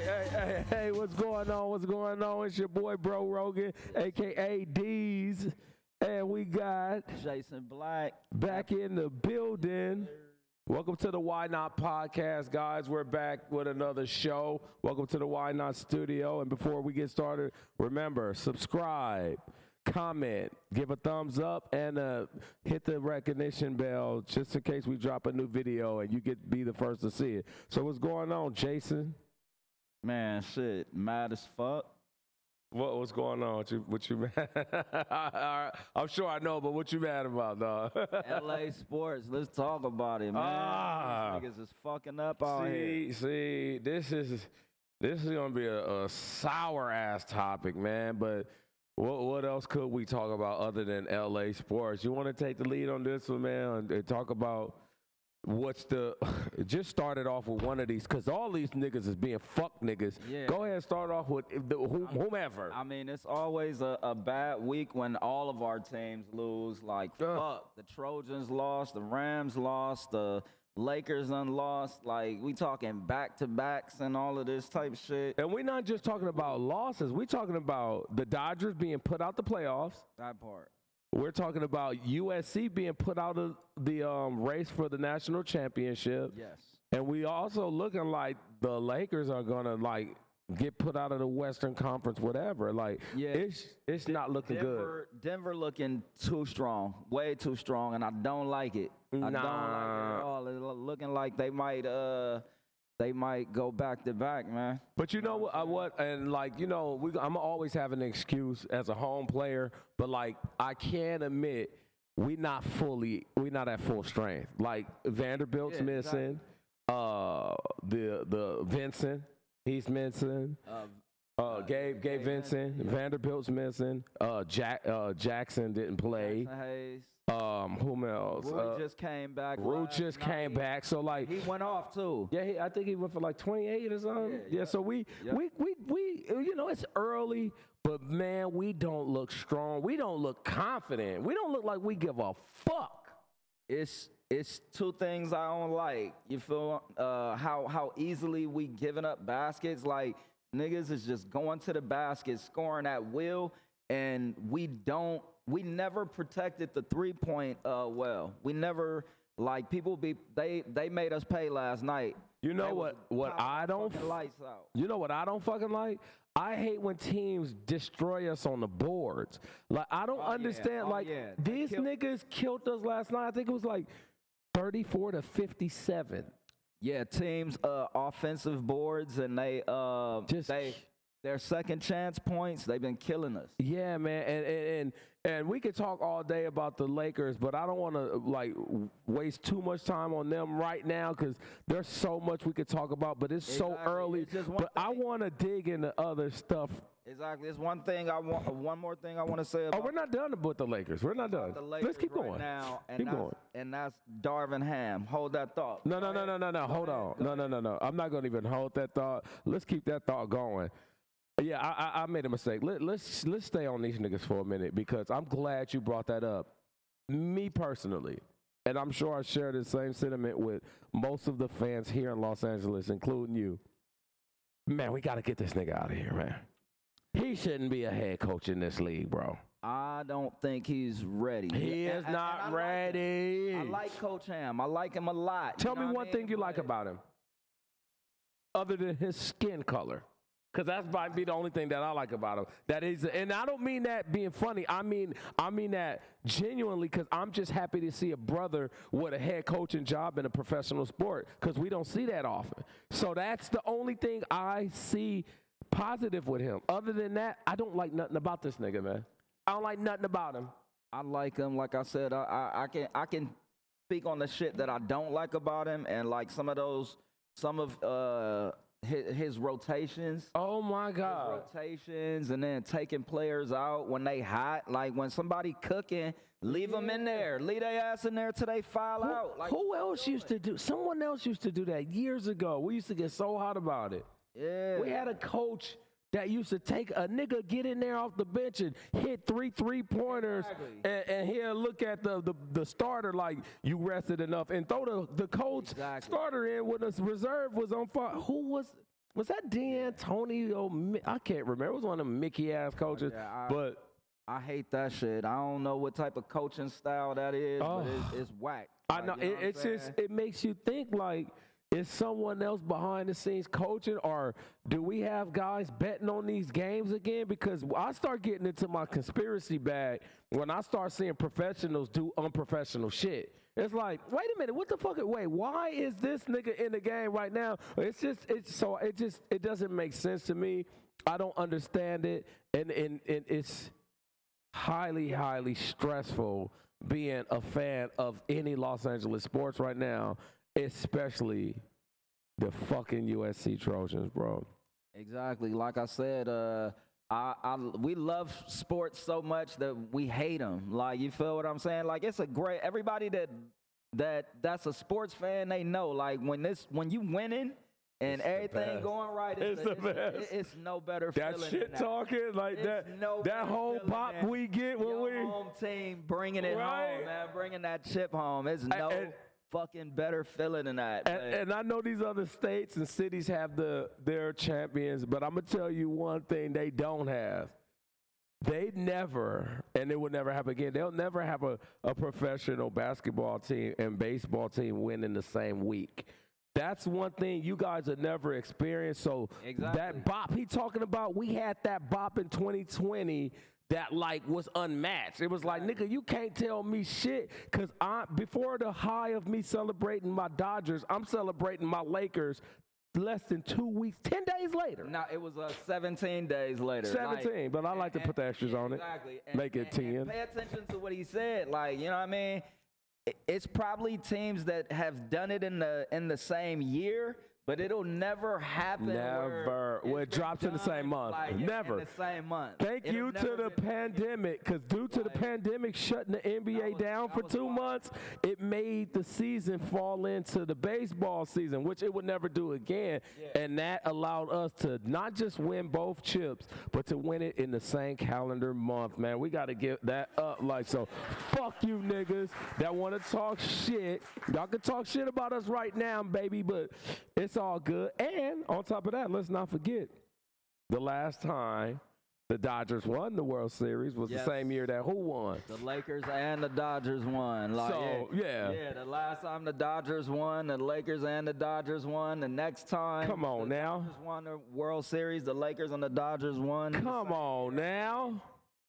Hey, what's going on? What's going on? It's your boy, Bro Rogan, a.k.a. D's. And we got Jason Black back in the building. Welcome to the Why Not Podcast, guys. We're back with another show. Welcome to the Why Not Studio. And before we get started, remember, subscribe, comment, give a thumbs up, and hit the recognition bell just in case we drop a new video and you get be the first to see it. So what's going on, Jason? Man, shit, mad as fuck. What's going on? What you mad? I'm sure I know, but what you mad about, dog? LA sports, let's talk about it, man. These niggas is fucking up out here. See, this is gonna be a sour ass topic, man. But what else could we talk about other than LA sports? You want to take the lead on this one, man, and talk about just started off with one of these, because all these niggas is being fuck niggas. Yeah. Go ahead and start off with whomever. I mean, it's always a bad week when all of our teams lose. Like, fuck, the Trojans lost, the Rams lost, the Lakers unlost. Like, we talking back-to-backs and all of this type shit. And we're not just talking about losses. We're talking about the Dodgers being put out the playoffs. That part. We're talking about USC being put out of the race for the national championship. Yes. And we also looking like the Lakers are going to, get put out of the Western Conference, whatever. Yeah, it's not looking good. Denver looking too strong, way too strong, and I don't like it. I don't like it at all. It's looking like they might go back to back, man. But you know what? And I'm always having an excuse as a home player, but I can admit we're not at full strength. Like Vanderbilt's missing, the Vincent, he's missing. Gabe Vincent, Vanderbilt's missing. Jackson didn't play. Jackson Hayes. Whom else? Root just came back. Root just came back. So he went off too. Yeah, I think he went for 28 or something. Yeah. So we it's early, but man, we don't look strong. We don't look confident. We don't look like we give a fuck. It's two things I don't like. You feel how easily we giving up baskets. Like, niggas is just going to the basket, scoring at will, and we never protected the 3-point well. We never, they made us pay last night. You know what I don't lights out. You know what I don't fucking like? I hate when teams destroy us on the boards. I don't understand. These niggas killed us last night. I think it was 34-57. Yeah, teams offensive boards, and their second chance points, they've been killing us. Yeah, man, and we could talk all day about the Lakers, but I don't want to waste too much time on them right now because there's so much we could talk about, but it's so early. But I want to dig into other stuff. Exactly. It's one more thing I want to say about. Oh, we're not done with the Lakers. We're not done. Let's keep going. Now, and that's Darvin Ham. Hold that thought. No. Hold on. No. I'm not going to even hold that thought. Let's keep that thought going. Yeah, I made a mistake. Let's stay on these niggas for a minute because I'm glad you brought that up. Me personally, and I'm sure I share the same sentiment with most of the fans here in Los Angeles, including you. Man, we got to get this nigga out of here, man. He shouldn't be a head coach in this league, bro. I don't think he's ready. He is not ready. I like Coach Ham. I like him a lot. Tell me one thing you like about him, other than his skin color. Because that might be the only thing that I like about him. That is, and I don't mean that being funny. I mean that genuinely because I'm just happy to see a brother with a head coaching job in a professional sport because we don't see that often. So that's the only thing I see positive with him. Other than that, I don't like nothing about this nigga, man. I don't like nothing about him. I like him. Like I said, I can speak on the shit that I don't like about him and some of his rotations. Oh my God. His rotations and then taking players out when they hot. Like when somebody cooking, leave them in there. Leave their ass in there till they file out. Who else used to do? Someone else used to do that years ago. We used to get so hot about it. Yeah. We had a coach that used to take a nigga, get in there off the bench and hit three-pointers, and he'll look at the starter like you rested enough and throw the coach starter in when the reserve was on fire. Who was Was that D'Antonio? I can't remember. It was one of them Mickey ass coaches. Yeah, but I hate that shit. I don't know what type of coaching style that is, but it's whack. I know, you know it's just, it makes you think like, is someone else behind the scenes coaching, or do we have guys betting on these games again? Because I start getting into my conspiracy bag when I start seeing professionals do unprofessional shit. It's like, wait a minute, what the fuck? Wait, why is this nigga in the game right now? It doesn't make sense to me. I don't understand it, and it's highly, highly stressful being a fan of any Los Angeles sports right now, especially the fucking USC Trojans, bro. Exactly. Like I said, we love sports so much that we hate them. Like, you feel what I'm saying? Like, it's a great, everybody that's a sports fan, they know. Like, when you winning and everything going right, it's no better feeling. That shit talking like that. That whole pop we get when we home team bringing it home, man, bringing that chip home. It's no fucking better feeling than that. And I know these other states and cities have their champions, but I'm gonna tell you one thing they don't have. They never, and it will never happen again, they'll never have a professional basketball team and baseball team win in the same week. That's one thing you guys have never experienced. So that bop he talking about, we had that bop in 2020 that like was unmatched. It was like, nigga, you can't tell me shit, because before the high of me celebrating my Dodgers, I'm celebrating my Lakers less than 2 weeks, 10 days later. No, it was 17 days later. 17, but I like to put the extras on it. Exactly. Make it 10. And pay attention to what he said. Like, you know what I mean? It's probably teams that have done it in the same year, but it'll never happen. Never. Well, it drops in the same month. Never. In the same month. Thank you to the pandemic, because due to the pandemic shutting the NBA down for 2 months, it made the season fall into the baseball season, which it would never do again. Yeah. And that allowed us to not just win both chips, but to win it in the same calendar month, man. We got to get that up. Like, so fuck you niggas that want to talk shit. Y'all can talk shit about us right now, baby, but it's all good. And on top of that, let's not forget, the last time the Dodgers won the World Series was the same year that who won? The Lakers and the Dodgers won. Like, yeah, the last time the Dodgers won, the Lakers and the Dodgers won. The next time come on the now, Dodgers won the World Series, the Lakers and the Dodgers won. Come on now.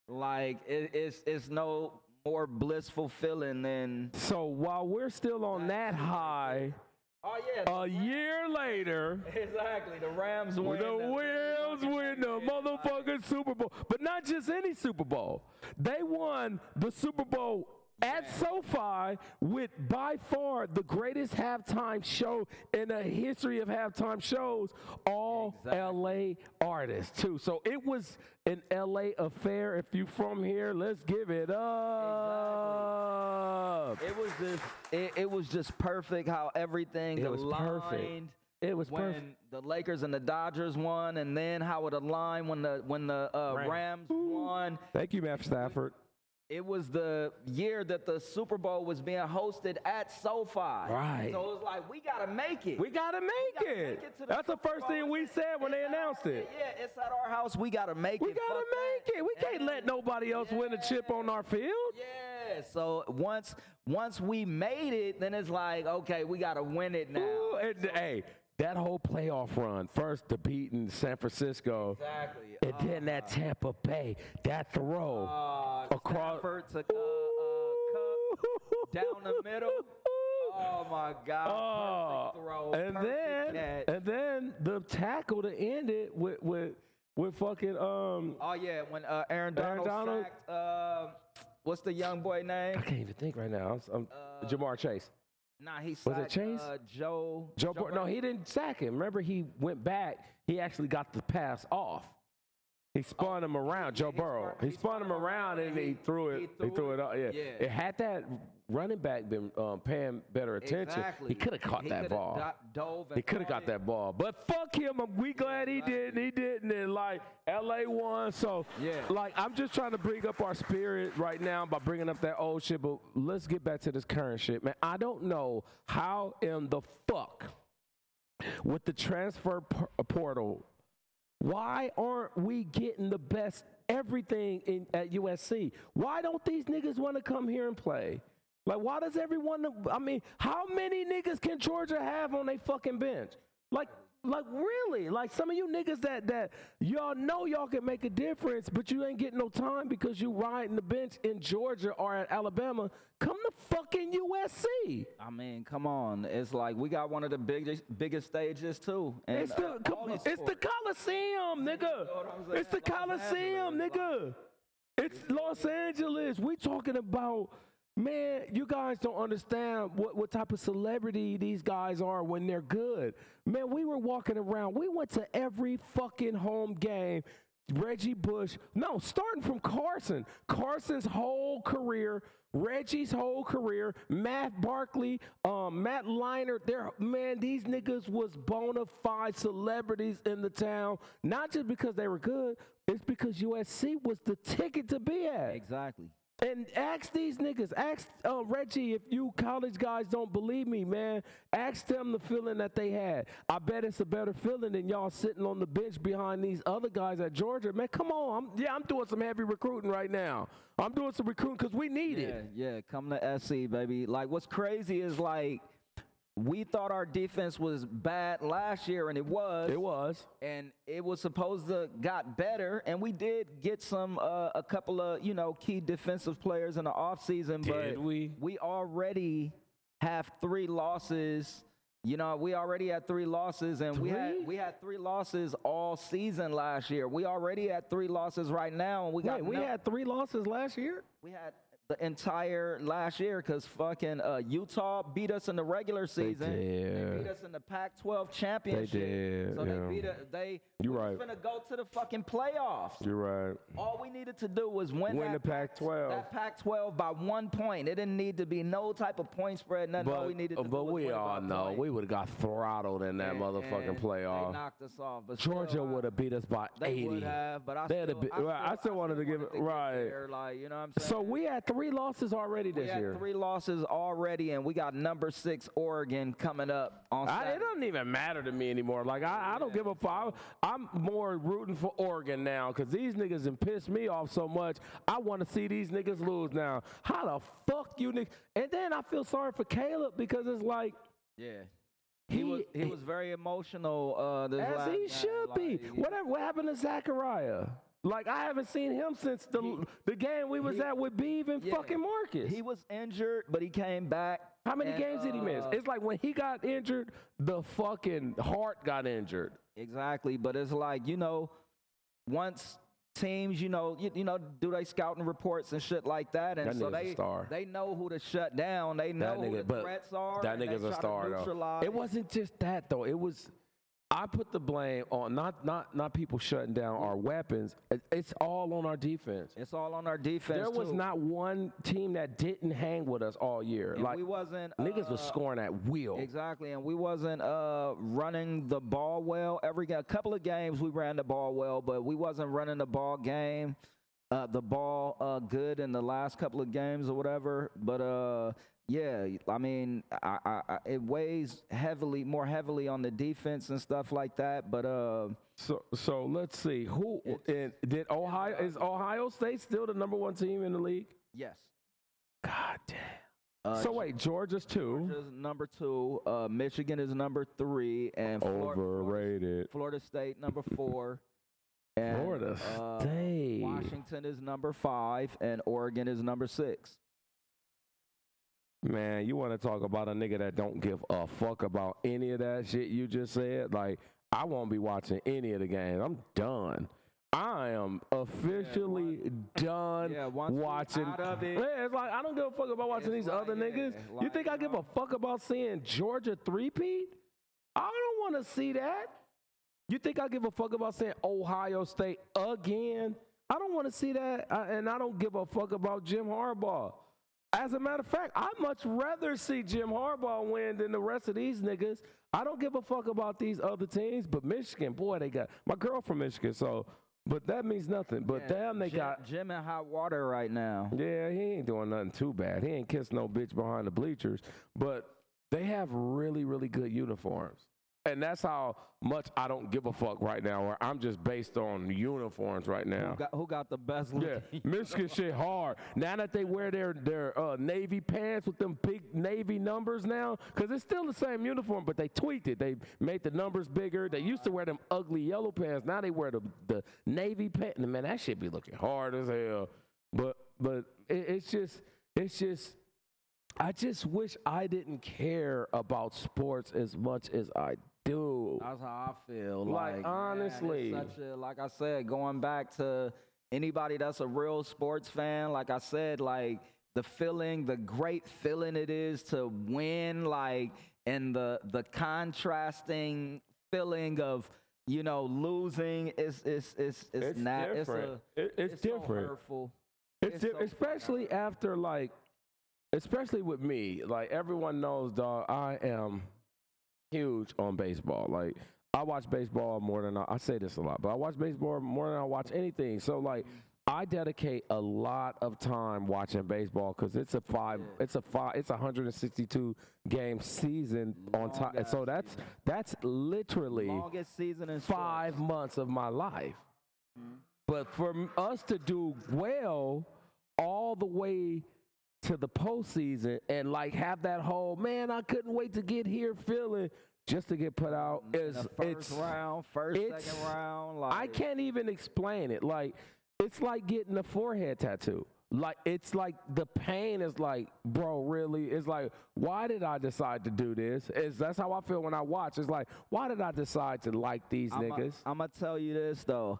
Like, it's no more blissful feeling than. So while we're still on that high, a year later, exactly, the Rams win. The Rams win the motherfucking Super Bowl. But not just any Super Bowl. They won the Super Bowl at SoFi with by far the greatest halftime show in the history of halftime shows, all LA artists too. So it was an LA affair. If you from here, let's give it up. It was just perfect how everything aligned. Perfect. It was when perfect. The Lakers and the Dodgers won, and then how it aligned when the Rams won. Thank you, Matt Stafford. It was the year that the Super Bowl was being hosted at SoFi. Right. So it was like, we got to make it. We got to make it. That's the first thing we said when they announced it. Yeah, it's at our house. We got to make it. We got to make it. We can't let nobody else win a chip on our field. Yeah. So once we made it, then it's like, okay, we got to win it now. Ooh, hey, that whole playoff run, first to beating San Francisco, and then that Tampa Bay, that throw across to down the middle. Oh my God! Perfect throw. And then the tackle to end it with fucking when Aaron Donald sacked, what's the young boy name? I can't even think right now. I'm Jamar Chase. Nah, he sacked, was it Chase? Joe No, he didn't sack him. Remember, he went back. He actually got the pass off. He spun him around, Joe Burrow. He spun him around and he threw it. He threw it out. Yeah. It had that running back been paying better attention, he could have caught that ball. He could have got that ball. But fuck him. We glad he didn't. He didn't. And like LA won. So like I'm just trying to bring up our spirit right now by bringing up that old shit. But let's get back to this current shit, man. I don't know how in the fuck with the transfer portal, why aren't we getting the best everything at USC? Why don't these niggas want to come here and play? Like, why does everyone? I mean, how many niggas can Georgia have on their fucking bench? Like really? Like some of you niggas that y'all know y'all can make a difference, but you ain't getting no time because you riding the bench in Georgia or at Alabama. Come to fucking USC. I mean, come on. It's like we got one of the biggest stages too. And, It's the Coliseum, nigga. It's the Coliseum, nigga. It's Los Angeles. We talking about. Man, you guys don't understand what type of celebrity these guys are when they're good. Man, we were walking around. We went to every fucking home game. Reggie Bush. No, starting from Carson. Carson's whole career. Reggie's whole career. Matt Barkley. Matt Leinart. Man, these niggas was bona fide celebrities in the town. Not just because they were good. It's because USC was the ticket to be at. Exactly. And ask these niggas, ask Reggie, if you college guys don't believe me, man, ask them the feeling that they had. I bet it's a better feeling than y'all sitting on the bench behind these other guys at Georgia. Man, come on. I'm doing some heavy recruiting right now. I'm doing some recruiting because we need it. Yeah, come to SC, baby. Like, what's crazy is, like, we thought our defense was bad last year, and it was. It was. And it was supposed to got better, and we did get a couple of, key defensive players in the offseason. Did but we? We already have 3 losses. We already had 3 losses, and we had 3 losses all season last year. We already had 3 losses right now, and we had 3 losses last year? We had the entire last year because fucking Utah beat us in the regular season. They beat us in the Pac-12 championship. They did. So yeah. they beat us. You're we right. were finna go to the fucking playoffs. You're right. All we needed to do was win the Pac-12. That Pac-12 by 1 point. It didn't need to be no type of point spread. Nothing. All we needed to do was we win all know we would have got throttled in that motherfucking playoff. They knocked us off. But Georgia would have beat us by 80. They would have, but I still wanted to give it right. Like, you know what I'm saying? So we had 3 losses already this year. We had 3 losses already, and we got number 6 Oregon coming up on Saturday. It doesn't even matter to me anymore. Like, I don't give a fuck. I'm more rooting for Oregon now because these niggas have pissed me off so much. I want to see these niggas lose now. How the fuck you niggas? And then I feel sorry for Caleb because it's like, yeah. He was very emotional this as last he game. should be. What happened to Zachariah? Like, I haven't seen him since the game we was at with Beeve and fucking Marcus. He was injured, but he came back. How many games did he miss? It's like when he got injured, the fucking heart got injured. Exactly, but it's like, once teams, do they scouting reports and shit like that, and so they know who to shut down. They know who the threats are. That nigga's a star, though. It wasn't just that, though. It was. I put the blame on not people shutting down our weapons. It's all on our defense. It's all on our defense. There was not one team that didn't hang with us all year. And like we wasn't niggas was scoring at will. Exactly, and we wasn't running the ball well. A couple of games we ran the ball well, but we wasn't running the ball good in the last couple of games or whatever. But yeah, I mean, it weighs more heavily on the defense and stuff like that. But so let's see is Ohio State still the number 1 team in the league? Yes. God damn. So wait, Georgia's 2. Georgia's number 2. Michigan is number 3, and overrated. Florida State number 4. And, Florida State. Washington is number 5, and Oregon is number 6. Man, you want to talk about a nigga that don't give a fuck about any of that shit you just said? Like, I won't be watching any of the games. I'm done. I am officially done watching. Out of it, yeah, it's like I don't give a fuck about watching these other niggas. Like, you think I give a fuck about seeing Georgia three-peat? I don't want to see that. You think I give a fuck about seeing Ohio State again? I don't want to see that, and I don't give a fuck about Jim Harbaugh. As a matter of fact, I'd much rather see Jim Harbaugh win than the rest of these niggas. I don't give a fuck about these other teams, but Michigan, boy, they got my girl from Michigan, so but that means nothing. But damn, they got Jim in hot water right now. Yeah, he ain't doing nothing too bad. He ain't kissed no bitch behind the bleachers, but they have really, really good uniforms. And that's how much I don't give a fuck right now, where I'm just based on uniforms right now. Who got the best Yeah, looking? Michigan shit hard. Now that they wear their Navy pants with them big Navy numbers now, because it's still the same uniform, but they tweaked it. They made the numbers bigger. They used to wear them ugly yellow pants. Now they wear the Navy pants. Man, that shit be looking hard as hell. But it's just, I just wish I didn't care about sports as much as I do. That's how I feel. Like, honestly. Man, it's such a, like I said, going back to anybody that's a real sports fan, like I said, like the feeling, the great feeling it is to win, like, and the contrasting feeling of, you know, losing is not different. It's so different. hurtful. It's so especially after, like, especially with me. Like, everyone knows, dog, I am huge on baseball. Like, I watch baseball more than I say this a lot, but I watch baseball more than I watch anything. So, like, I dedicate a lot of time watching baseball because it's a 162 game season on time. And so that's literally longest season in 5 months of my life. But for us to do well all the way to the postseason and like have that whole, man, I couldn't wait to get here feeling just to get put out is second round. Like, I can't even explain it. Like, it's like getting a forehead tattoo. Like, it's like the pain is like, bro, really? It's like, why did I decide to do this? That's how I feel when I watch. It's like, why did I decide to like these niggas? I'm going to tell you this, though.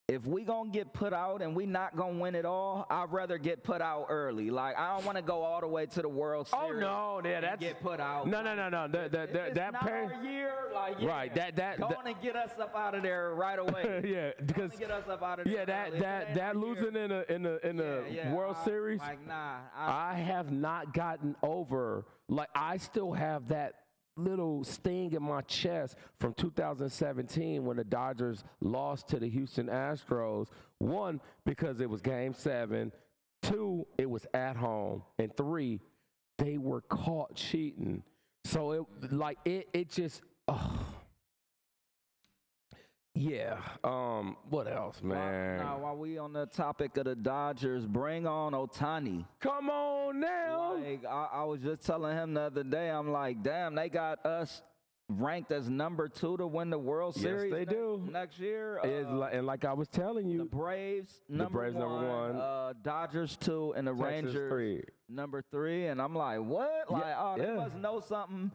If we gonna get put out and we not gonna win it all, I'd rather get put out early. Like, I don't want to go all the way to the World Series. Oh no, yeah, that's get put out. No. That That pain. our year, like, yeah, Right, that go on and get us up out of there right away. Yeah, because get us up out of there. that losing in the World Series. Like, nah, I have not gotten over. Like, I still have that little sting in my chest from 2017 when the Dodgers lost to the Houston Astros. 1, because it was Game 7. 2, it was at home. And 3, they were caught cheating. So it just, yeah. What else, man? Now, while we on the topic of the Dodgers, bring on Ohtani. Come on now. Like, I was just telling him the other day, I'm like, damn, they got us ranked as number 2 to win the World Series. Yes, they do. Next year. And like I was telling you, the Braves number 1, Dodgers 2, and the Texas Rangers 3. number 3. And I'm like, what? Like, they must know something.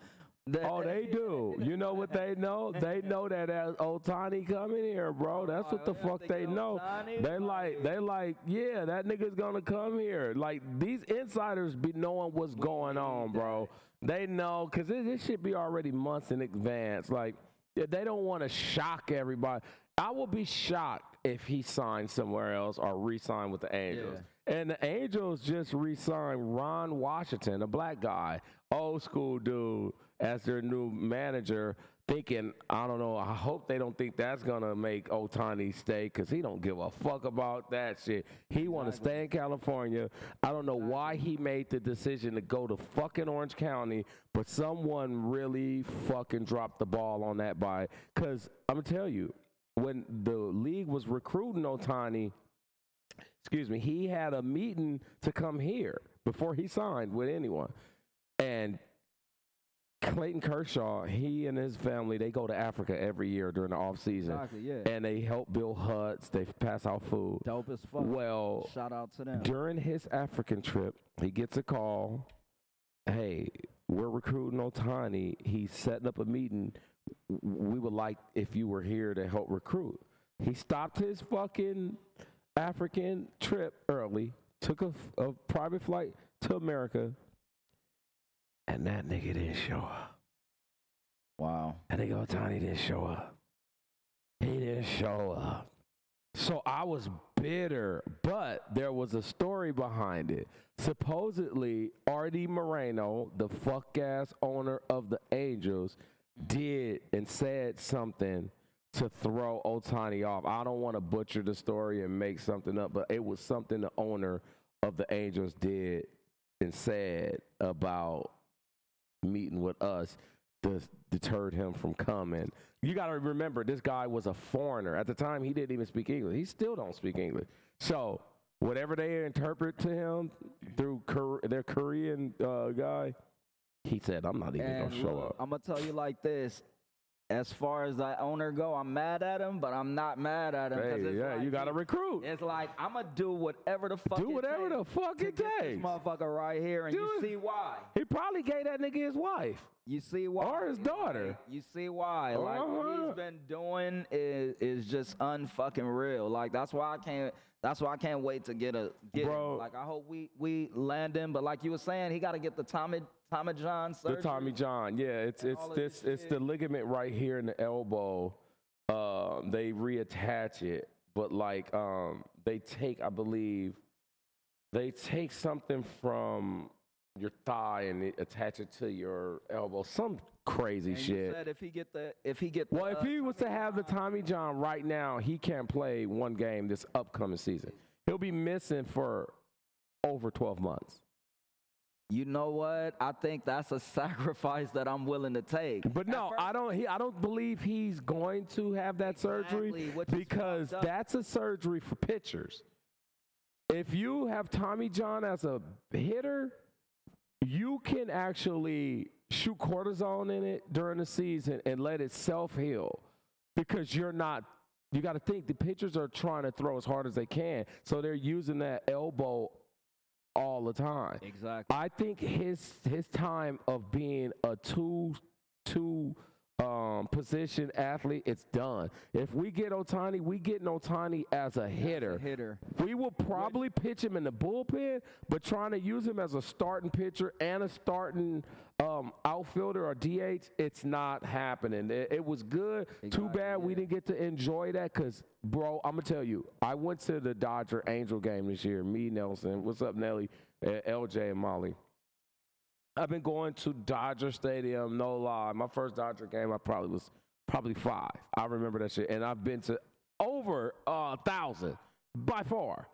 They do. You know what they know? They know that as Ohtani coming here, bro. That's what the fuck they know. They like, yeah, that nigga's gonna come here. Like, these insiders be knowing what's going on, bro. They know, because this should be already months in advance. Like, they don't want to shock everybody. I will be shocked if he signs somewhere else or re-sign with the Angels. Yeah. And the Angels just re-signed Ron Washington, a black guy, old school dude, as their new manager, thinking, I don't know, I hope they don't think that's going to make Ohtani stay, because he don't give a fuck about that shit. He want to stay in California. I don't know why he made the decision to go to fucking Orange County, but someone really fucking dropped the ball on that because I'm going to tell you, when the league was recruiting Ohtani, he had a meeting to come here before he signed with anyone. And Clayton Kershaw, he and his family, they go to Africa every year during the off season. Exactly, yeah. And they help build huts. They pass out food. Dope as fuck. Well, shout out to them. During his African trip, he gets a call. Hey, we're recruiting Ohtani. He's setting up a meeting. We would like if you were here to help recruit. He stopped his fucking African trip early, took a private flight to America, and that nigga didn't show up. Wow. That nigga Ohtani didn't show up. He didn't show up. So I was bitter, but there was a story behind it. Supposedly, Artie Moreno, the fuck-ass owner of the Angels, did and said something to throw Ohtani off. I don't want to butcher the story and make something up, but it was something the owner of the Angels did and said about meeting with us. deterred him from coming. You got to remember, this guy was a foreigner. At the time, he didn't even speak English. He still don't speak English. So whatever they interpret to him through their Korean guy, he said, I'm not even going to show up. I'm going to tell you like this. As far as that owner go, I'm mad at him, but I'm not mad at him. Hey, yeah, like, you got to recruit. It's like, I'm going to do whatever the fuck it takes. This motherfucker right here, and you see why. He probably gave that nigga his wife. You see why. Or his daughter. Like, you see why. Like, what he's been doing is just unfucking real. Like, that's why I can't wait to get him. Like, I hope we land him. But like you were saying, he got to get the Tommy John surgery. The Tommy John, yeah. It's the ligament right here in the elbow. They reattach it, but like they take something from your thigh and they attach it to your elbow. Some crazy shit. You said if he was to have the Tommy John right now, he can't play one game this upcoming season. He'll be missing for over 12 months. You know what? I think that's a sacrifice that I'm willing to take. But no, I don't believe he's going to have that surgery because that's a surgery for pitchers. If you have Tommy John as a hitter, you can actually shoot cortisone in it during the season and let it self-heal because you got to think the pitchers are trying to throw as hard as they can, so they're using that elbow all the time. Exactly. I think his time of being a two position athlete, it's done. If we get Ohtani, we getting Ohtani as a hitter. We will probably pitch him in the bullpen, but trying to use him as a starting pitcher and a starting outfielder or DH, it's not happening. It was good. Exactly. Too bad we didn't get to enjoy that because, bro, I'm going to tell you, I went to the Dodger Angel game this year. Me, Nelson, what's up, Nelly, LJ, and Molly. I've been going to Dodger Stadium, no lie. My first Dodger game, I was 5. I remember that shit. And I've been to over 1,000 by far.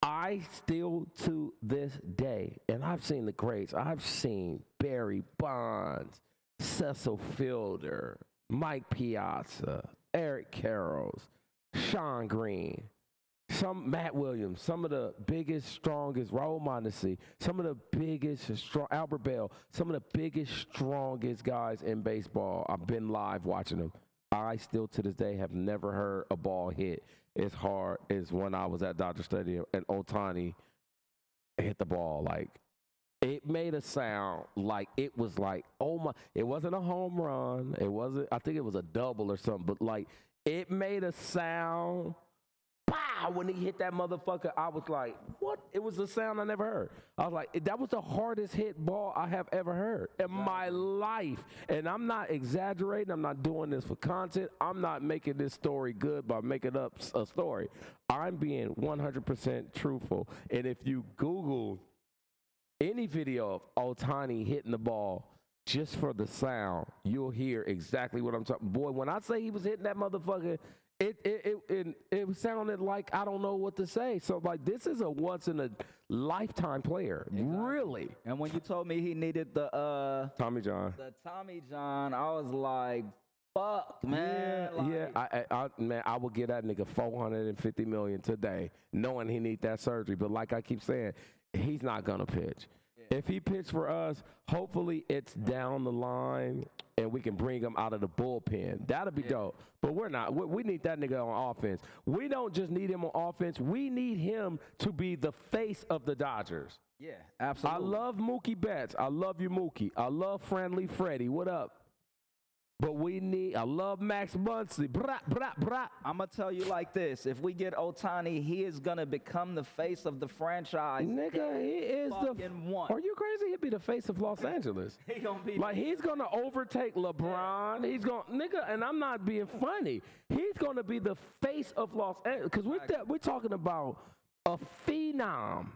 I still, to this day, and I've seen the greats. I've seen Barry Bonds, Cecil Fielder, Mike Piazza, Eric Karros, Sean Green, Matt Williams, some of the biggest, strongest, Raul Mondesi, some of the biggest, Albert Bell, some of the biggest, strongest guys in baseball. I've been live watching them. I still, to this day, have never heard a ball hit as hard as when I was at Dodger Stadium and Ohtani hit the ball. Like, it made a sound like it was like, oh my, it wasn't a home run. It wasn't, I think it was a double or something, but like, it made a sound. Wow, when he hit that motherfucker, I was like, what? It was a sound I never heard. I was like, that was the hardest hit ball I have ever heard in my life. And I'm not exaggerating. I'm not doing this for content. I'm not making this story good by making up a story. I'm being 100% truthful. And if you Google any video of Ohtani hitting the ball just for the sound, you'll hear exactly what I'm talking. Boy, when I say he was hitting that motherfucker, it sounded like I don't know what to say. So, like, this is a once-in-a-lifetime player. Exactly. Really. And when you told me he needed the Tommy John, I was like, fuck, man. I would give that nigga $450 million today, knowing he need that surgery. But like I keep saying, he's not going to pitch. If he pitched for us, hopefully it's down the line and we can bring him out of the bullpen. That'll be dope. But we're not. We need that nigga on offense. We don't just need him on offense. We need him to be the face of the Dodgers. Yeah, absolutely. I love Mookie Betts. I love you, Mookie. I love Friendly Freddie. What up? But I love Max Muncy. I'm going to tell you like this. If we get Ohtani, he is going to become the face of the franchise. Nigga, he is Are you crazy? He'd be the face of Los Angeles. He gonna be he's going to overtake LeBron. He's going nigga, and I'm not being funny. He's going to be the face of Los Angeles because we're talking about a phenom.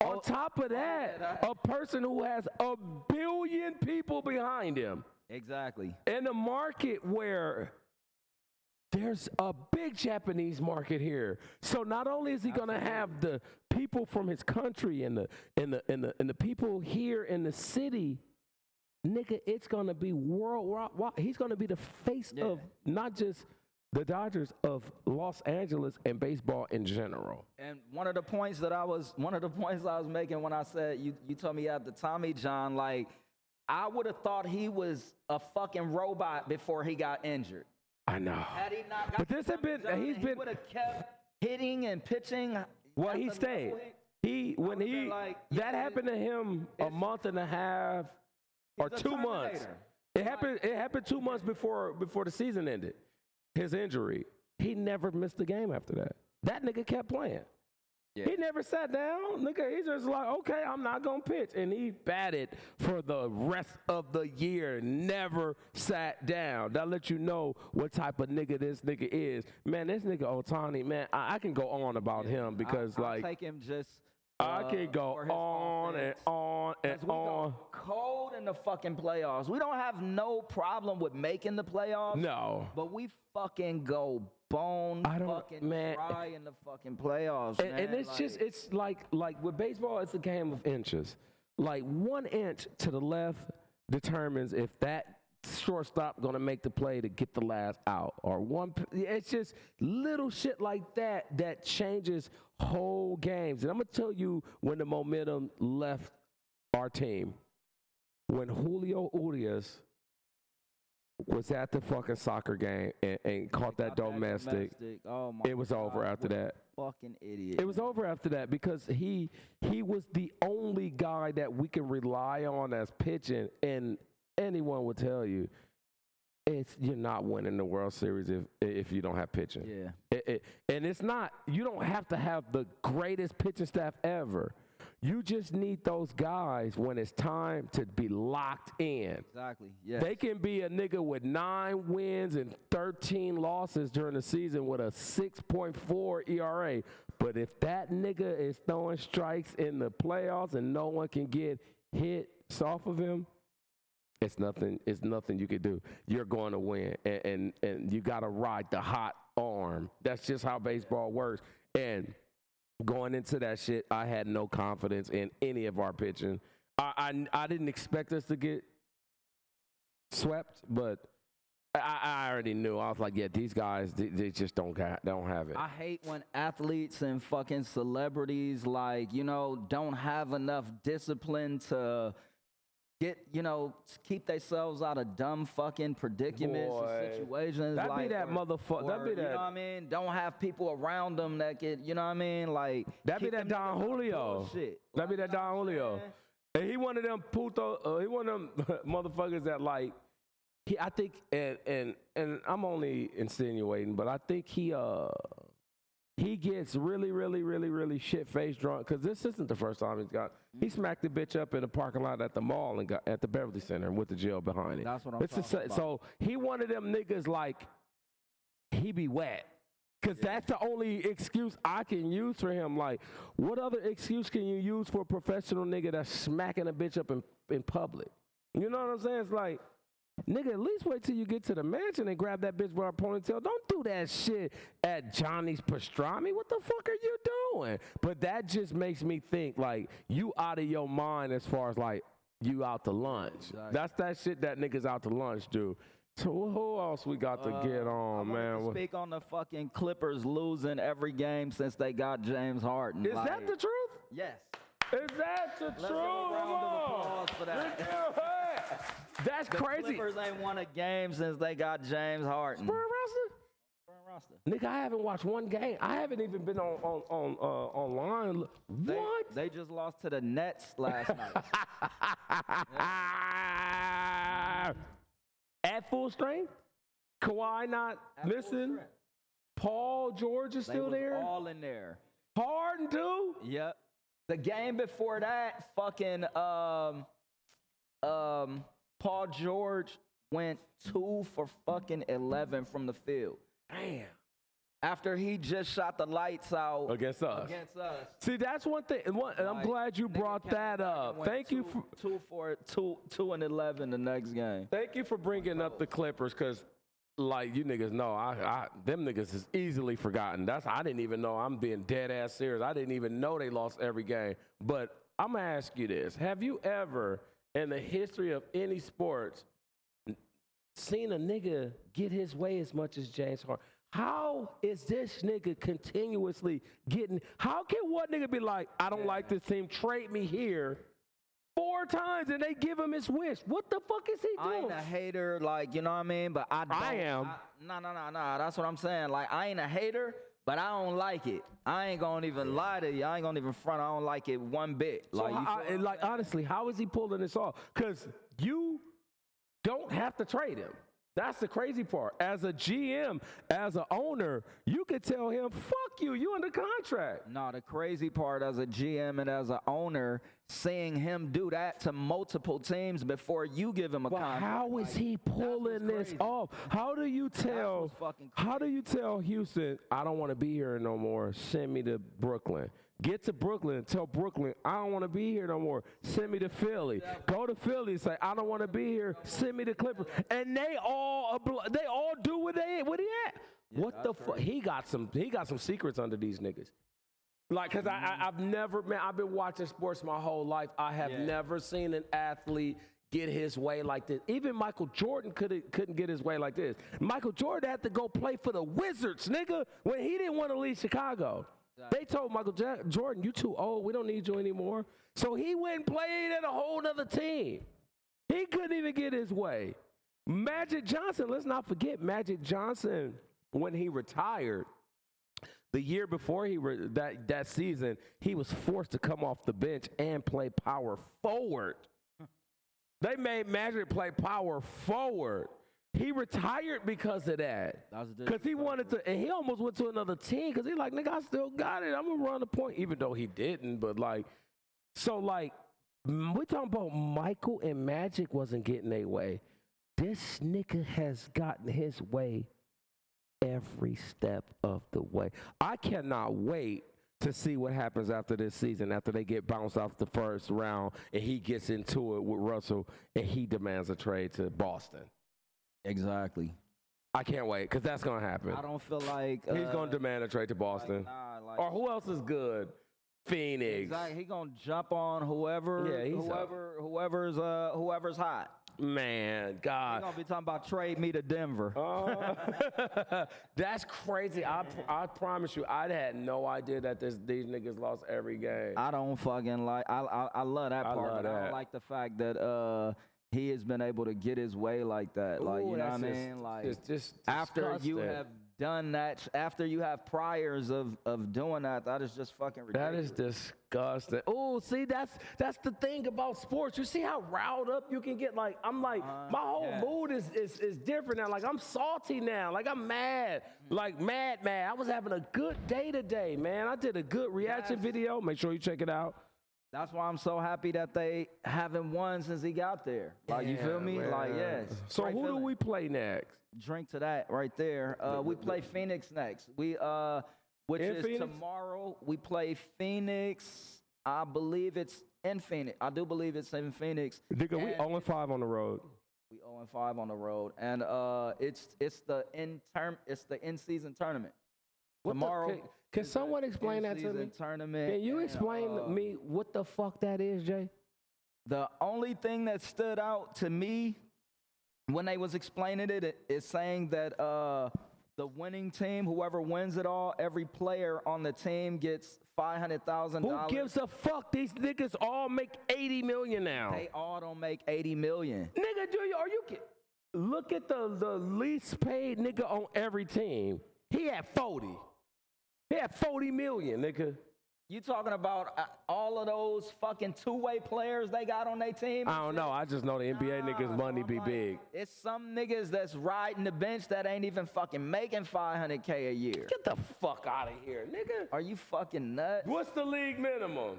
On top of that, a person who has 1 billion people behind him. Exactly. In a market where there's a big Japanese market here. So not only is he going to have the people from his country and the people here in the city nigga, it's going to be worldwide. He's going to be the face of not just the Dodgers, of Los Angeles and baseball in general. And one of the points I was making when I said you told me you had the Tommy John, like, I would have thought he was a fucking robot before he got injured. I know. Had he not got But this had been, he would have kept hitting and pitching. Well, he stayed. That happened to him a month and a half or 2 months. It happened 2 months before the season ended. His injury. He never missed a game after that. That nigga kept playing. Yeah. He never sat down. Nigga, he just like, okay, I'm not going to pitch. And he batted for the rest of the year. Never sat down. That let you know what type of nigga this nigga is. Man, this nigga Ohtani, man, I can go on about him because, I'll take him just. I can go on and on and on. Cold in the fucking playoffs. We don't have no problem with making the playoffs. No. But we fucking go bone fucking dry in the fucking playoffs, man. And it's like with baseball, it's a game of inches. Like 1 inch to the left determines if that shortstop gonna make the play to get the last out, or it's just little shit like that changes whole games. And I'm gonna tell you when the momentum left our team, when Julio Urias was at the fucking soccer game and caught that domestic. Oh my it was over after that. Fucking idiot. It was over after that because he was the only guy that we can rely on as pitching, and anyone would tell you you're not winning the World Series if you don't have pitching. Yeah. And it's not, you don't have to have the greatest pitching staff ever. You just need those guys when it's time to be locked in. Exactly, yes. They can be a nigga with 9 wins and 13 losses during the season with a 6.4 ERA. But if that nigga is throwing strikes in the playoffs and no one can get hits off of him, it's nothing you can do. You're going to win. And you got to ride the hot arm. That's just how baseball works. And going into that shit, I had no confidence in any of our pitching. I didn't expect us to get swept, but I already knew. I was like, yeah, these guys, they just don't have it. I hate when athletes and fucking celebrities, like, don't have enough discipline to get, keep themselves out of dumb fucking predicaments and situations. That be that motherfucker. That be that. You know what I mean? Don't have people around them that get, you know what I mean? Like, that be that Don Julio. That be that Don Julio. And he one of them puto. He one of them motherfuckers that like. I think, and I'm only insinuating, but I think he gets really shit-faced drunk, because this isn't the first time he smacked the bitch up in the parking lot at the mall and got at the Beverly Center and went to jail behind it. That's what I'm talking about. So he one of them niggas like, he be wet. Because that's the only excuse I can use for him. Like, what other excuse can you use for a professional nigga that's smacking a bitch up in public? You know what I'm saying? It's like, nigga, at least wait till you get to the mansion and grab that bitch by her ponytail. Don't do that shit at Johnny's Pastrami. What the fuck are you doing? But that just makes me think, like, you out of your mind as far as, like, you out to lunch. Exactly. That's that shit that niggas out to lunch do. So who else we got to get on, man? To speak on the fucking Clippers losing every game since they got James Harden. Is that the truth? Yes. Is that the truth? Let's give a round of applause for that. That's crazy. The Clippers ain't won a game since they got James Harden. Spur roster? Nigga, I haven't watched one game. I haven't even been online. What? They just lost to the Nets last night. At full strength? Kawhi not missing? Paul George is still there? All in there. Harden too? Yep. The game before that, fucking Paul George went 2 for fucking 11 from the field. Damn. After he just shot the lights out against us. See, that's one thing, and I'm glad you brought that up. Thank you for 2 and 11 the next game. Thank you for bringing up the Clippers, because, like, you niggas know, them niggas is easily forgotten. I didn't even know. I'm being dead ass serious. I didn't even know they lost every game. But I'm gonna ask you this: have you ever in the history of any sports seen a nigga get his way as much as James Harden. How is this nigga continuously getting? How can one nigga be like, I don't like this team, trade me here 4 times, and they give him his wish? What the fuck is he doing? I ain't a hater, like, you know what I mean? But I am. No. That's what I'm saying. Like, I ain't a hater, but I don't like it. I ain't gonna even lie to you. I ain't gonna even front. I don't like it one bit. So Like, honestly, how is he pulling this off? Because you don't have to trade him. That's the crazy part. As a GM, as an owner, you could tell him, fuck you, you under contract. No, the crazy part as a GM and as an owner, seeing him do that to multiple teams before you give him a contract. How is he pulling this off? How do you tell Houston, I don't want to be here no more, send me to Brooklyn? Get to Brooklyn, tell Brooklyn, I don't want to be here no more, send me to Philly. Go to Philly, say, I don't want to be here, send me to Clippers. And they all do what he at. Yeah, What the fuck? He got some secrets under these niggas. Like, cause I've never, man, I've been watching sports my whole life. I have never seen an athlete get his way like this. Even Michael Jordan couldn't get his way like this. Michael Jordan had to go play for the Wizards, nigga, when he didn't want to leave Chicago. They told Michael Jordan, you too old, we don't need you anymore. So he went and played at a whole other team. He couldn't even get his way. Magic Johnson, let's not forget Magic Johnson, when he retired, the year before that season, he was forced to come off the bench and play power forward. They made Magic play power forward. He retired because of that. Because he wanted to, and he almost went to another team because he's like, nigga, I still got it. I'm going to run the point, even though he didn't. But, like, so, like, we're talking about Michael and Magic wasn't getting their way. This nigga has gotten his way every step of the way. I cannot wait to see what happens after this season, after they get bounced off the first round and he gets into it with Russell and he demands a trade to Boston. Exactly. I can't wait, because that's going to happen. I don't feel like he's going to demand a trade to Boston. Or who else is good? Phoenix. Exactly. He's going to jump on whoever's hot. Man, God. He's going to be talking about trade me to Denver. That's crazy. I promise you, I had no idea that these niggas lost every game. I don't fucking like, I love that part. I don't like the fact that he has been able to get his way like that. Like, you know what I mean? Like, just after you have done that, after you have priors of doing that, that is just fucking ridiculous. That is disgusting. Oh, see, that's the thing about sports. You see how riled up you can get? Like, I'm like, my whole mood is different now. Like, I'm salty now. Like, I'm mad. Like, mad. I was having a good day today, man. I did a good reaction video. Make sure you check it out. That's why I'm so happy that they haven't won since he got there. Like, you feel me? Man. Like, yes. So who do we play next? Drink to that right there. We play Phoenix next. Which is Phoenix? Tomorrow. We play Phoenix. I believe it's in Phoenix. I do believe it's in Phoenix. Nigga, we 0-5 on the road. We 0-5 on the road, and it's the in-season tournament. Tomorrow. Can someone explain that to me? Tournament. Can you explain to me what the fuck that is, Jay? The only thing that stood out to me when they was explaining it is saying that the winning team, whoever wins it all, every player on the team gets $500,000. Who gives a fuck? These niggas all make $80 million now. They all don't make $80 million. Nigga, are you kidding? Look at the least paid nigga on every team. He had 40. He had 40 million, nigga. You talking about all of those fucking two-way players they got on their team? I don't know. I just know the NBA niggas' money be big. It's some niggas that's riding the bench that ain't even fucking making $500K a year. Get the fuck out of here, nigga. Are you fucking nuts? What's the league minimum?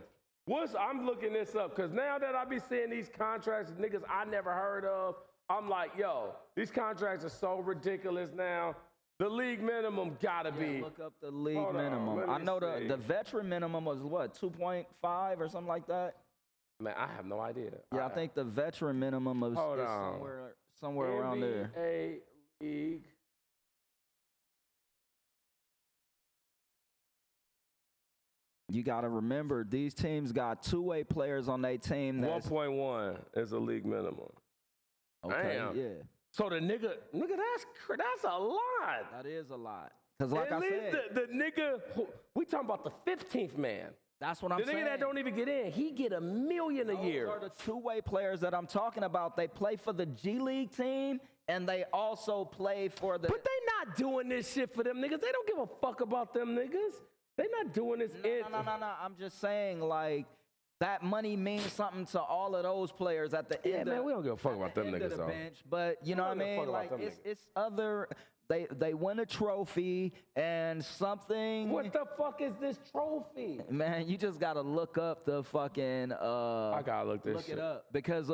I'm looking this up, because now that I be seeing these contracts, niggas I never heard of, I'm like, yo, these contracts are so ridiculous now. The league minimum gotta be. Look up the league minimum. I know the veteran minimum was what, 2.5 or something like that? Man, I have no idea. Yeah, I think the veteran minimum is somewhere around there. NBA league. you got to remember these teams got two-way players on their team. 1.1 is a league minimum. Okay, Damn. yeah. So the nigga, that's a lot. That is a lot. Because like At I least said, the nigga, we talking about the 15th man. that's what I'm The saying. nigga that don't even get in, he get $1 million a year. Those are the two-way players that I'm talking about. They play for the G League team, and they also play for the... But they not doing this shit for them niggas. They don't give a fuck about them niggas. They not doing this. No. I'm just saying, like, that money means something to all of those players at the end. Yeah, man, we don't give a fuck about them end of niggas, the though. bench. But you know what I mean? Like, it's other. They win a trophy and something. What the fuck is this trophy? Man, you just gotta look up the fucking. I gotta look this shit it up because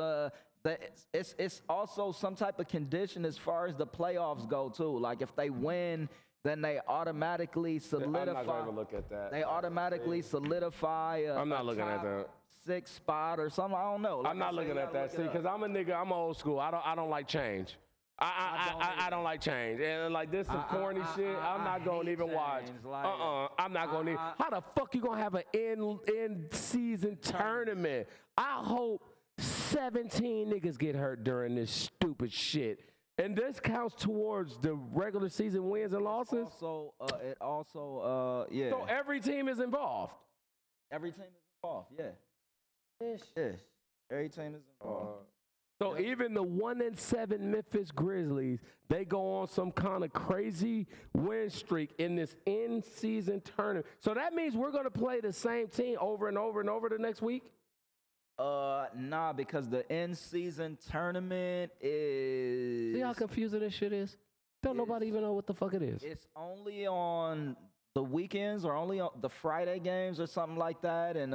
it's also some type of condition as far as the playoffs go too. Like if they win, then they automatically solidify. I'm not gonna even look at that. They automatically solidify. I'm not looking at that. 6 spot or something. I don't know. Like I'm not looking at that. See, because I'm a nigga. I'm old school. I don't like change. I don't like change. And like this some corny shit. I'm not gonna even watch. Like, I'm not gonna even. How the fuck you gonna have an end season tournament? I hope 17 niggas get hurt during this stupid shit. And this counts towards the regular season wins and losses. It also yeah. So every team is involved. Every team is involved. Yeah. Yes. Every team is involved. So even the 1-7 Memphis Grizzlies, they go on some kind of crazy win streak in this in-season tournament. So that means we're going to play the same team over and over and over the next week? Nah, because the in-season tournament is... See how confusing this shit is? Don't nobody even know what the fuck it is. It's only on the weekends or only on the Friday games or something like that, and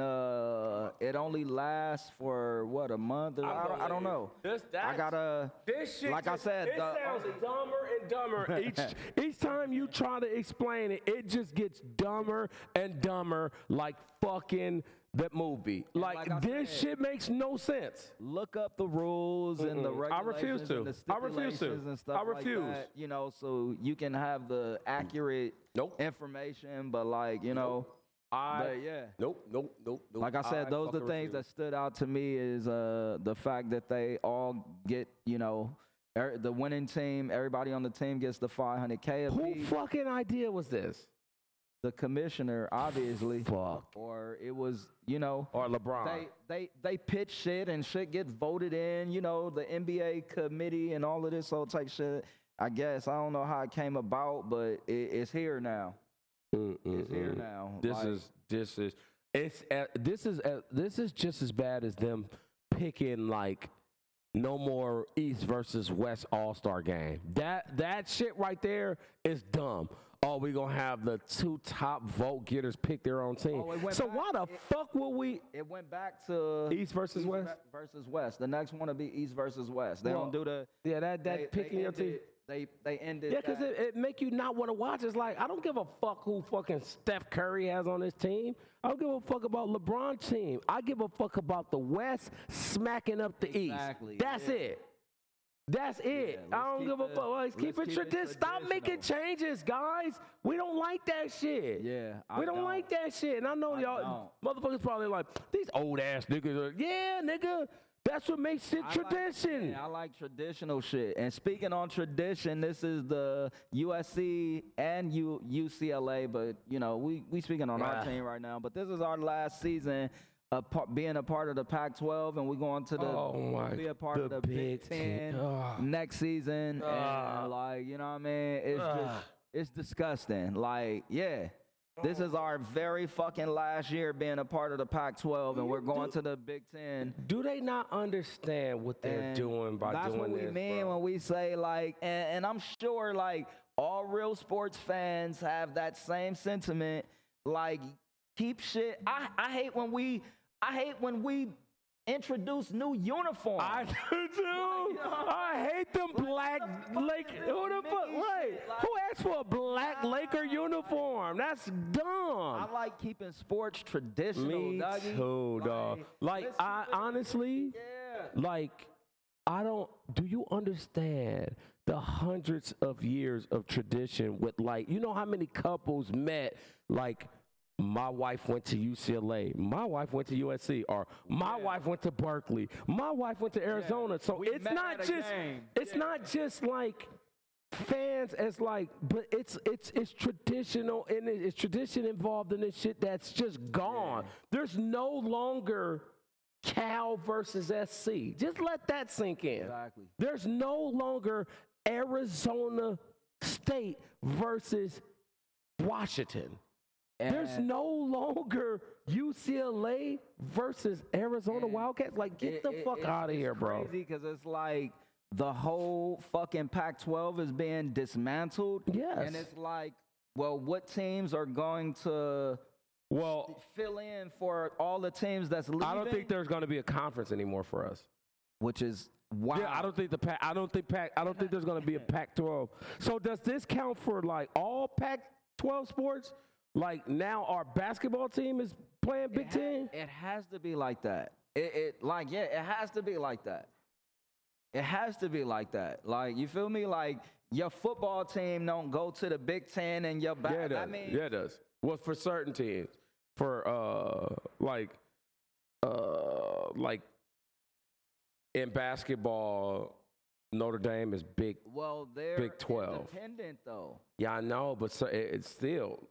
it only lasts for what, a month? Or I don't know. I gotta. This shit, like I said, it sounds dumber and dumber. each time you try to explain it, it just gets dumber and dumber, like fucking that movie. Like this shit makes no sense. Look up the rules and the regulations. I refuse to. And the stipulations and stuff like that, you know, so you can have the accurate information. But like, you know, Nope. Like I said, those are the things that stood out to me is the fact that they all get, you know, the winning team, everybody on the team gets the $500K. Who fucking idea was this? The commissioner, obviously. Fuck. Or it was, you know. Or LeBron. They pitch shit and shit gets voted in, you know, the NBA committee and all of this old type shit. I guess. I don't know how it came about, but it's here now. It's here now. This is just as bad as them picking like no more East versus West All-Star game. That shit right there is dumb. Oh, we gonna have the 2 top vote getters pick their own team. So why the fuck will we? It went back to East versus West. Versus West. The next one will be East versus West. They don't do the that picking your team. They ended. Yeah, because it make you not want to watch. It's like I don't give a fuck who fucking Steph Curry has on his team. I don't give a fuck about LeBron's team. I give a fuck about the West smacking up the East. That's it. That's it. Yeah, I don't give a fuck. Let's keep it traditional. Stop making changes, guys. We don't like that shit. Yeah, we don't like that shit. And I know y'all motherfuckers probably like, these old ass niggas are, yeah, nigga. That's what makes it tradition. I like traditional shit. And speaking on tradition, this is the USC and UCLA, but you know, we speaking on our team right now. But this is our last season being a part of the Pac-12, and we're going to be a part of the Big Ten next season. And like, you know what I mean? It's disgusting. Like, yeah. This is our very fucking last year being a part of the Pac-12, and we're going to the Big Ten. Do they not understand what they're doing by doing this? That's what we mean when we say, like, and I'm sure, like, all real sports fans have that same sentiment. Like, keep shit. I hate when we introduce new uniforms. I do too. I hate them black Laker. Who the fuck? Right? Who asked for a black Laker uniform? That's dumb. I like keeping sports traditional. Me too, dog. Like I honestly, like I don't. Do you understand the hundreds of years of tradition with like, you know how many couples met like my wife went to UCLA, my wife went to USC, or my wife went to Berkeley, my wife went to Arizona. So it's not just like fans as like, but it's traditional, and it's tradition involved in this shit that's just gone. There's no longer Cal versus SC. Just let that sink in. Exactly. There's no longer Arizona State versus Washington. There's no longer UCLA versus Arizona Wildcats. Like, get the fuck out of here, bro. It's crazy because it's like the whole fucking Pac-12 is being dismantled. Yes. And it's like, well, what teams are going to fill in for all the teams that's leaving? I don't think there's going to be a conference anymore for us. Which is wow. Yeah, I don't think there's going to be a Pac-12. So does this count for like all Pac-12 sports? Like now our basketball team is playing Big Ten? It has to be like that. It has to be like that. It has to be like that. Like, you feel me? Like, your football team don't go to the Big Ten and your back. Yeah, it does. Well, for certain teams. For like in basketball, Notre Dame is big. Well, they're Big 12. independent though. Yeah, I know, but it's still.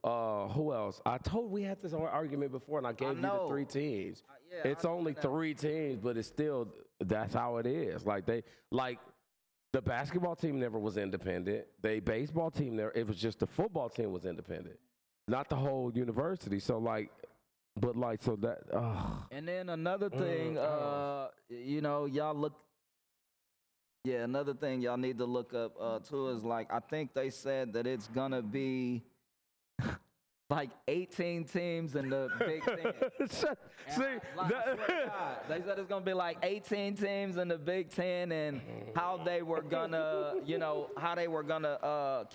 Who else? I told we had this argument before, and I gave you the 3 teams. It's only 3 teams, but it's still, that's how it is. Like the basketball team never was independent. The baseball team never. It was just the football team was independent, not the whole university. So so that. And then another thing, y'all look. Yeah, another thing y'all need to look up too is like, I think they said that it's gonna be like 18 teams in the Big Ten. I swear to God, they said it's gonna be like 18 teams in the Big Ten, and how they were gonna,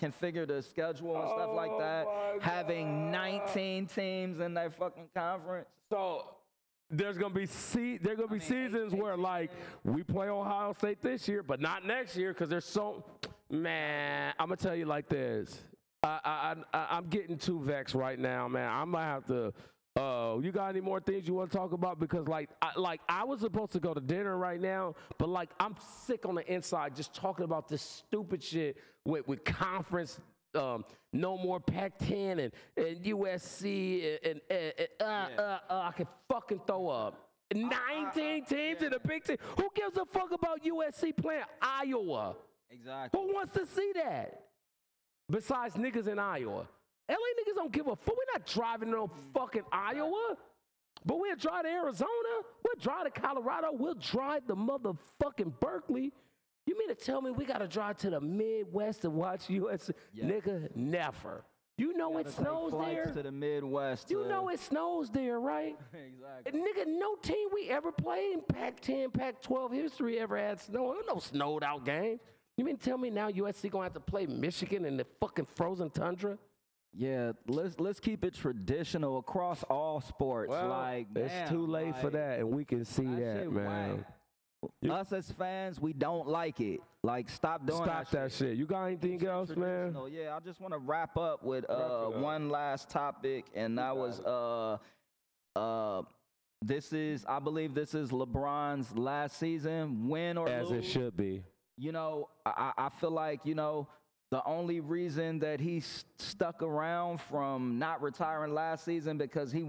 configure the schedule and stuff like that. Having 19 teams in their fucking conference. So. There's gonna be seasons where like we play Ohio State this year, but not next year because there's so. Man, I'm gonna tell you like this. I'm getting too vexed right now, man. I might have to. You got any more things you want to talk about? Because I was supposed to go to dinner right now, but like I'm sick on the inside just talking about this stupid shit with conference. No more Pac-10 and USC and I can fucking throw up. 19 teams in the Big Ten. Who gives a fuck about USC playing Iowa? Exactly. Who wants to see that? Besides niggas in Iowa. LA niggas don't give a fuck. We're not driving to no fucking Iowa. But we'll drive to Arizona. We'll drive to Colorado. We'll drive to motherfucking Berkeley. You mean to tell me we got to drive to the Midwest to watch USC? Yeah. Nigga, never. You know it snows there. To the Midwest. You know it snows there, right? Exactly. Nigga, no team we ever played in Pac-10, Pac-12 history ever had snow. There were no snowed out games. You mean to tell me now USC gonna have to play Michigan in the fucking frozen tundra? Yeah, let's keep it traditional across all sports. Well, it's too late for that, and we can see that, man. Us as fans, we don't like it. Like, stop that shit. You got anything else, man? Yeah, I just want to wrap up with one last topic, and that was I believe this is LeBron's last season, win or lose. As it should be. You know, I feel like, the only reason that he stuck around from not retiring last season because he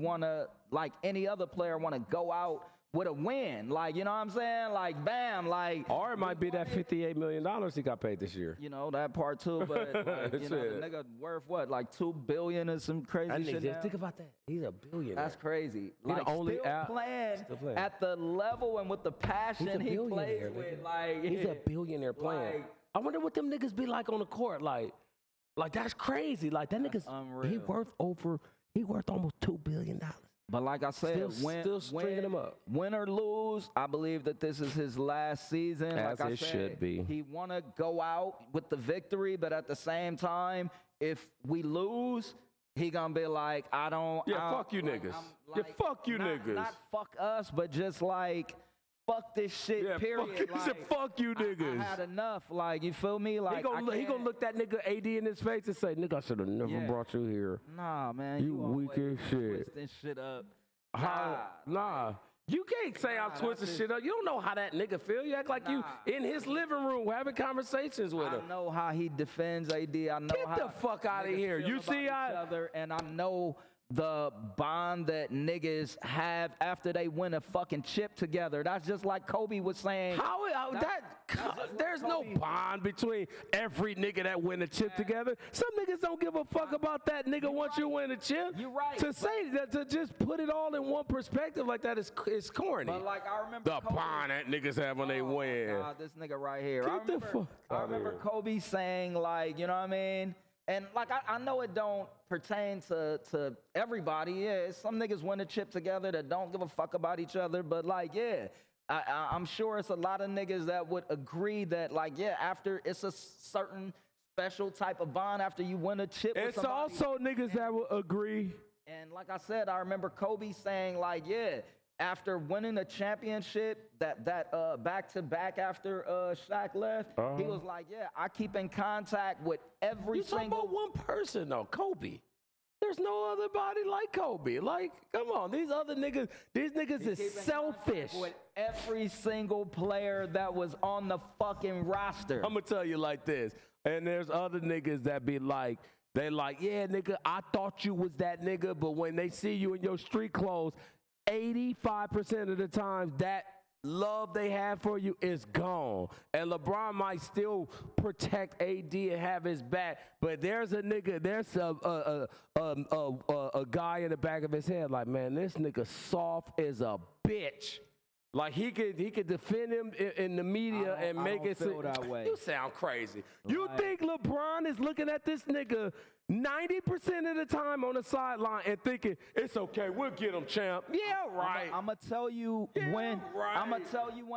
like any other player, want to go out with a win. Like, you know what I'm saying? Like, bam, like. Or it might be that $58 million he got paid this year. You know, that part too, but like, the nigga worth what? Like $2 billion or some crazy shit now? Think about that. He's a billionaire. That's crazy. He's like, only playing at the level and with the passion he plays with. Like, he's a billionaire playing. Like, I wonder what them niggas be like on the court. Like that's crazy. Like, that nigga's unreal. He worth almost $2 billion. But like I said, still stringing him up. Win or lose, I believe that this is his last season. As like I it said, should be. He want to go out with the victory, but at the same time, if we lose, he gonna be like, fuck you niggas. Fuck you niggas. Not fuck us, but just like, fuck this shit, Yeah, period. fuck you niggas. I had enough. Like, you feel me? Like, he gonna look that nigga AD in his face and say, nigga, I should have never brought you here. Nah, man. You weak as shit. Twisting shit up. Nah. You can't say I'm twisting shit up. You don't know how that nigga feel. You act like you in his living room having conversations with him. I know how he defends AD. I know Get the fuck out of here. You see how... And I know the bond that niggas have after they win a fucking chip together. That's just like Kobe was saying. There's no bond between every nigga that win a chip together. Some niggas don't give a fuck about that nigga once you win a chip. You're right. To say that, to just put it all in one perspective like that is corny. But like I remember the bond that niggas have when they win. God, this nigga right here. I remember Kobe saying like, you know what I mean? And like I know it don't pertain to everybody. Yeah, some niggas win a chip together that don't give a fuck about each other. But like, yeah, I'm sure it's a lot of niggas that would agree that like, yeah, after it's a certain special type of bond after you win a chip. It's with somebody. also niggas that would agree. And like I said, I remember Kobe saying like, yeah, after winning a championship, that back-to-back after Shaq left, he was like, yeah, I keep in contact with every single... You talking about one person, though, Kobe. There's no other body like Kobe. Like, come on, these niggas is selfish. With every single player that was on the fucking roster. I'm going to tell you like this, and there's other niggas that be like, they like, yeah, nigga, I thought you was that nigga, but when they see you in your street clothes, 85% of the time, that love they have for you is gone. And LeBron might still protect AD and have his back, but there's a nigga, there's a guy in the back of his head like, man, this nigga soft as a bitch. Like he could defend him in the media and make it feel that way. You sound crazy. You think LeBron is looking at this nigga 90% of the time on the sideline and thinking, it's okay, we'll get him, champ. Yeah, right. I'm gonna tell you when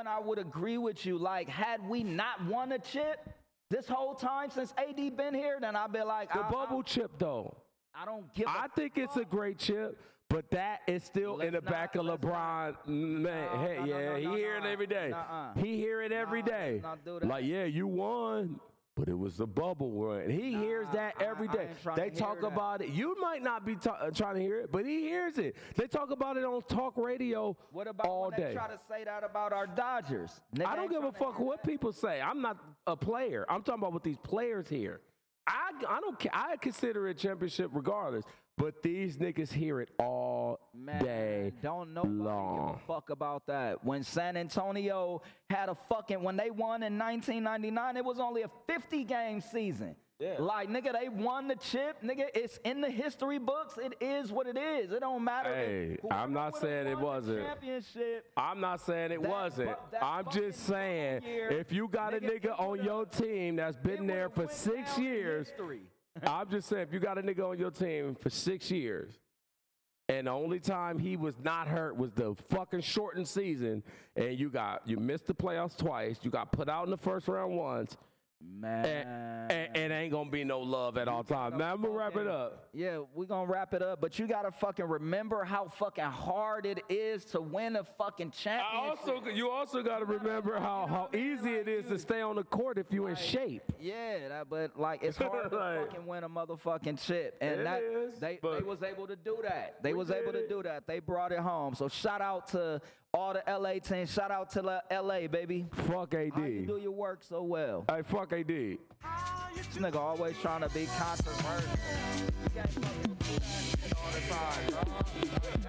I would agree with you. Like, had we not won a chip this whole time since AD been here, then I'd be like, the bubble chip though. I don't give. I think it's a great chip. But that is still in the back of LeBron. Man, he hear it every day. He hear it every day. Like, yeah, you won, but it was the bubble run. He hears that every day. They talk about it. You might not be trying to hear it, but he hears it. They talk about it on talk radio what about all when day. They try to say that about our Dodgers? I don't give a fuck what people say. I'm not a player. I'm talking about what these players hear. I don't care. I consider it championship regardless. But these niggas hear it all day don't nobody long. give a fuck about that. When San Antonio had when they won in 1999, it was only a 50-game season. Yeah. Like, nigga, they won the chip. Nigga, it's in the history books. It is what it is. It don't matter. Hey, I'm not saying it wasn't. I'm not saying it wasn't. I'm just saying, if you got a nigga on your team that's been there for 6 years, I'm just saying, if you got a nigga on your team for 6 years, and the only time he was not hurt was the fucking shortened season, and you missed the playoffs twice, you got put out in the first round once, man, and it ain't gonna be no love at all times. Now I'm gonna wrap it up. Yeah, we're gonna wrap it up, but you gotta fucking remember how fucking hard it is to win a fucking championship. You also gotta remember how easy it is to stay on the court if you in shape. Yeah, but like it's hard to fucking win a motherfucking chip, and they was able to do that. They was able to do that. They brought it home. So shout out to all the LA teams. Shout out to LA, baby. Fuck AD. How you do your work so well. Hey, fuck AD. This nigga always trying to be controversial. You can't fucking do that shit all the time, bro.